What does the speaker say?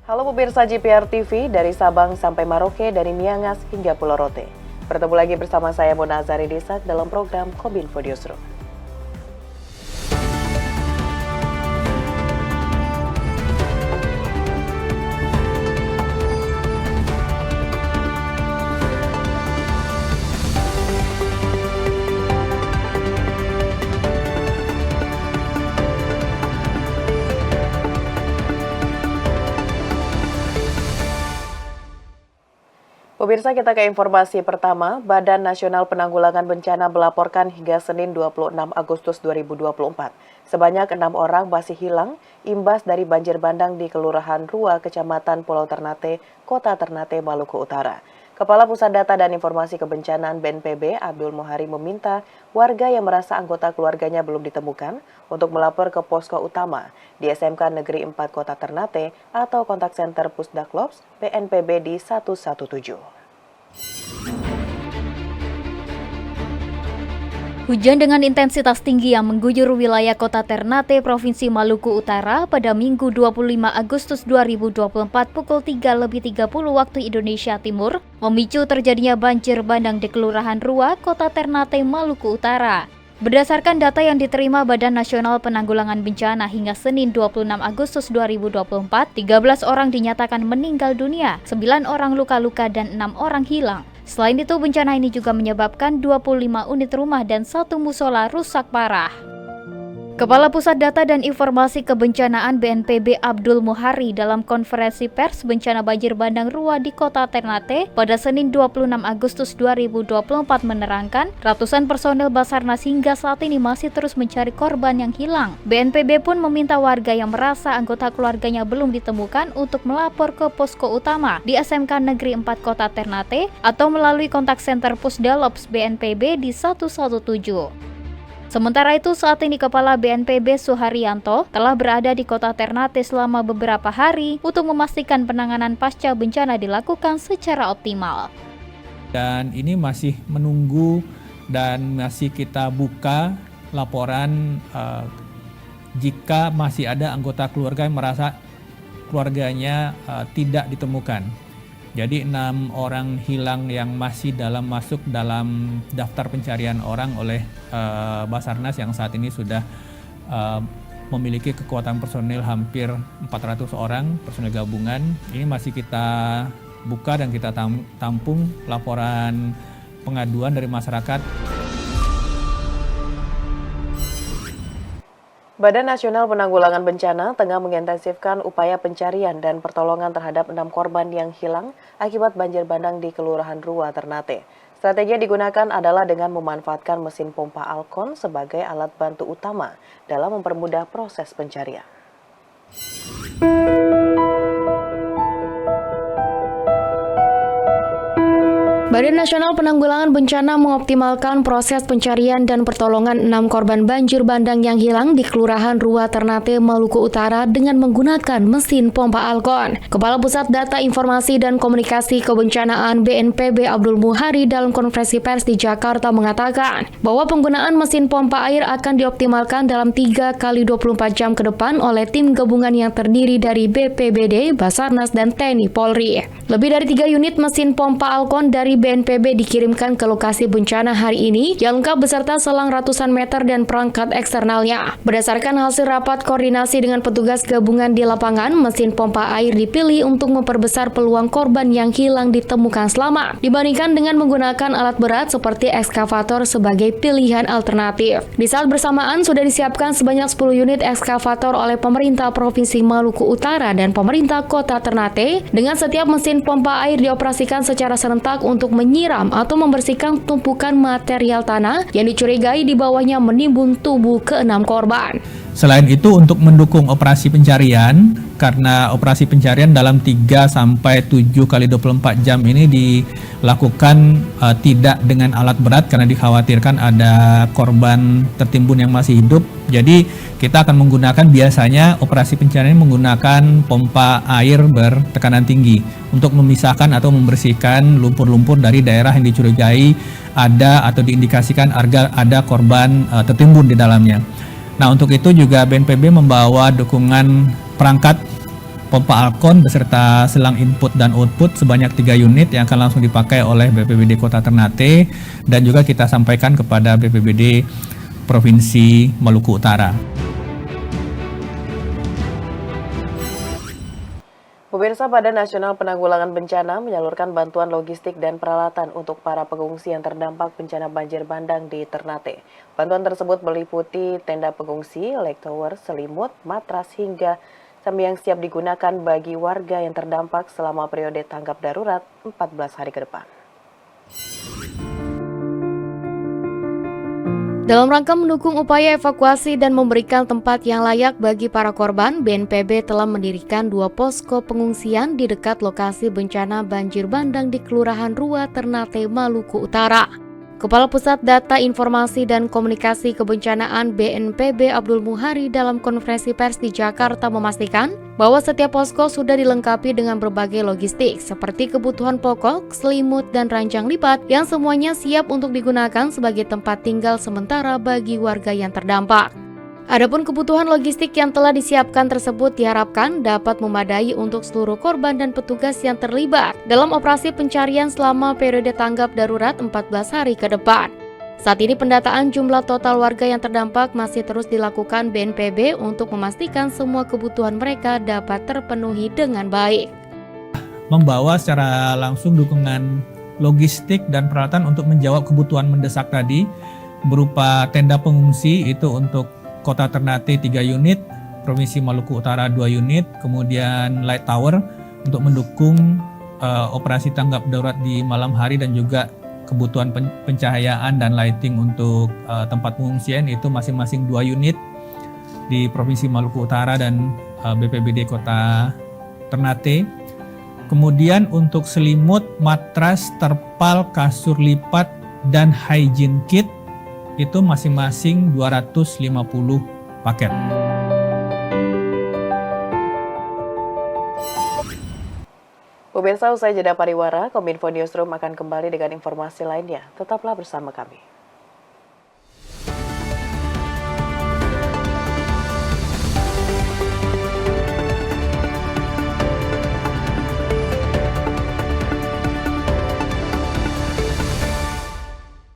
Halo pemirsa JPR TV, dari Sabang sampai Maroke, dari Miangas hingga Pulau Rote. Bertemu lagi bersama saya Mona Azari Desak dalam program Kominfo Newsroom. Pemirsa, kita ke informasi pertama. Badan Nasional Penanggulangan Bencana melaporkan hingga Senin 26 Agustus 2024. Sebanyak 6 orang masih hilang imbas dari banjir bandang di Kelurahan Rua, Kecamatan Pulau Ternate, Kota Ternate, Maluku Utara. Kepala Pusat Data dan Informasi Kebencanaan BNPB, Abdul Muhari, meminta warga yang merasa anggota keluarganya belum ditemukan untuk melapor ke posko utama di SMK Negeri 4 Kota Ternate atau kontak senter Pusdaklops BNPB di 117. Hujan dengan intensitas tinggi yang mengguyur wilayah Kota Ternate, Provinsi Maluku Utara pada Minggu 25 Agustus 2024 pukul 3:30 waktu Indonesia Timur memicu terjadinya banjir bandang di Kelurahan Rua, Kota Ternate, Maluku Utara. Berdasarkan data yang diterima Badan Nasional Penanggulangan Bencana hingga Senin 26 Agustus 2024, 13 orang dinyatakan meninggal dunia, 9 orang luka-luka dan 6 orang hilang. Selain itu, bencana ini juga menyebabkan 25 unit rumah dan 1 musola rusak parah. Kepala Pusat Data dan Informasi Kebencanaan BNPB Abdul Muhari dalam konferensi pers bencana banjir bandang Rua di Kota Ternate pada Senin 26 Agustus 2024 menerangkan ratusan personel Basarnas hingga saat ini masih terus mencari korban yang hilang. BNPB pun meminta warga yang merasa anggota keluarganya belum ditemukan untuk melapor ke posko utama di SMK Negeri 4 Kota Ternate atau melalui kontak senter Pusdalops BNPB di 117. Sementara itu, saat ini Kepala BNPB Suharyanto telah berada di Kota Ternate selama beberapa hari untuk memastikan penanganan pasca bencana dilakukan secara optimal. Dan ini masih menunggu dan masih kita buka laporan jika masih ada anggota keluarga yang merasa keluarganya tidak ditemukan. Jadi 6 orang hilang yang masih masuk dalam daftar pencarian orang oleh Basarnas yang saat ini sudah memiliki kekuatan personil hampir 400 orang personil gabungan. Ini masih kita buka dan kita tampung laporan pengaduan dari masyarakat. Badan Nasional Penanggulangan Bencana tengah mengintensifkan upaya pencarian dan pertolongan terhadap 6 korban yang hilang akibat banjir bandang di Kelurahan Rua, Ternate. Strategi yang digunakan adalah dengan memanfaatkan mesin pompa Alkon sebagai alat bantu utama dalam mempermudah proses pencarian. Badan Nasional Penanggulangan Bencana mengoptimalkan proses pencarian dan pertolongan 6 korban banjir bandang yang hilang di Kelurahan Rua, Ternate, Maluku Utara dengan menggunakan mesin pompa Alkon. Kepala Pusat Data Informasi dan Komunikasi Kebencanaan BNPB Abdul Muhari dalam konferensi pers di Jakarta mengatakan bahwa penggunaan mesin pompa air akan dioptimalkan dalam 3 kali 24 jam ke depan oleh tim gabungan yang terdiri dari BPBD, Basarnas, dan TNI Polri. Lebih dari 3 unit mesin pompa Alkon dari BNPB dikirimkan ke lokasi bencana hari ini yang lengkap beserta selang ratusan meter dan perangkat eksternalnya. Berdasarkan hasil rapat koordinasi dengan petugas gabungan di lapangan, mesin pompa air dipilih untuk memperbesar peluang korban yang hilang ditemukan selamat dibandingkan dengan menggunakan alat berat seperti ekskavator sebagai pilihan alternatif. Di saat bersamaan sudah disiapkan sebanyak 10 unit ekskavator oleh pemerintah Provinsi Maluku Utara dan pemerintah Kota Ternate, dengan setiap mesin pompa air dioperasikan secara serentak untuk menyiram atau membersihkan tumpukan material tanah yang dicurigai di bawahnya menimbun tubuh ke-6 korban. Selain itu, untuk mendukung operasi pencarian, karena operasi pencarian dalam 3 sampai 7 kali 24 jam ini dilakukan tidak dengan alat berat karena dikhawatirkan ada korban tertimbun yang masih hidup. Jadi kita akan menggunakan, biasanya operasi pencarian menggunakan pompa air bertekanan tinggi untuk memisahkan atau membersihkan lumpur-lumpur dari daerah yang dicurigai ada atau diindikasikan ada korban tertimbun di dalamnya. Nah, untuk itu juga BNPB membawa dukungan perangkat pompa Alkon beserta selang input dan output sebanyak 3 unit yang akan langsung dipakai oleh BPBD Kota Ternate, dan juga kita sampaikan kepada BPBD Provinsi Maluku Utara. Pemirsa, Badan Nasional Penanggulangan Bencana menyalurkan bantuan logistik dan peralatan untuk para pengungsi yang terdampak bencana banjir bandang di Ternate. Bantuan tersebut meliputi tenda pengungsi, light tower, selimut, matras, hingga yang siap digunakan bagi warga yang terdampak selama periode tanggap darurat 14 hari ke depan. Dalam rangka mendukung upaya evakuasi dan memberikan tempat yang layak bagi para korban, BNPB telah mendirikan 2 posko pengungsian di dekat lokasi bencana banjir bandang di Kelurahan Rua, Ternate, Maluku Utara. Kepala Pusat Data Informasi dan Komunikasi Kebencanaan BNPB Abdul Muhari dalam konferensi pers di Jakarta memastikan bahwa setiap posko sudah dilengkapi dengan berbagai logistik seperti kebutuhan pokok, selimut, dan ranjang lipat yang semuanya siap untuk digunakan sebagai tempat tinggal sementara bagi warga yang terdampak. Adapun kebutuhan logistik yang telah disiapkan tersebut diharapkan dapat memadai untuk seluruh korban dan petugas yang terlibat dalam operasi pencarian selama periode tanggap darurat 14 hari ke depan. Saat ini pendataan jumlah total warga yang terdampak masih terus dilakukan BNPB untuk memastikan semua kebutuhan mereka dapat terpenuhi dengan baik. Membawa secara langsung dukungan logistik dan peralatan untuk menjawab kebutuhan mendesak tadi, berupa tenda pengungsi itu untuk Kota Ternate 3 unit, Provinsi Maluku Utara 2 unit, kemudian light tower untuk mendukung operasi tanggap darurat di malam hari, dan juga kebutuhan pencahayaan dan lighting untuk tempat pengungsian itu masing-masing 2 unit di Provinsi Maluku Utara dan BPBD Kota Ternate. Kemudian untuk selimut, matras, terpal, kasur lipat, dan hygiene kit itu masing-masing 250 paket. Pemirsa, usai jeda pariwara, Kominfo Newsroom akan kembali dengan informasi lainnya. Tetaplah bersama kami.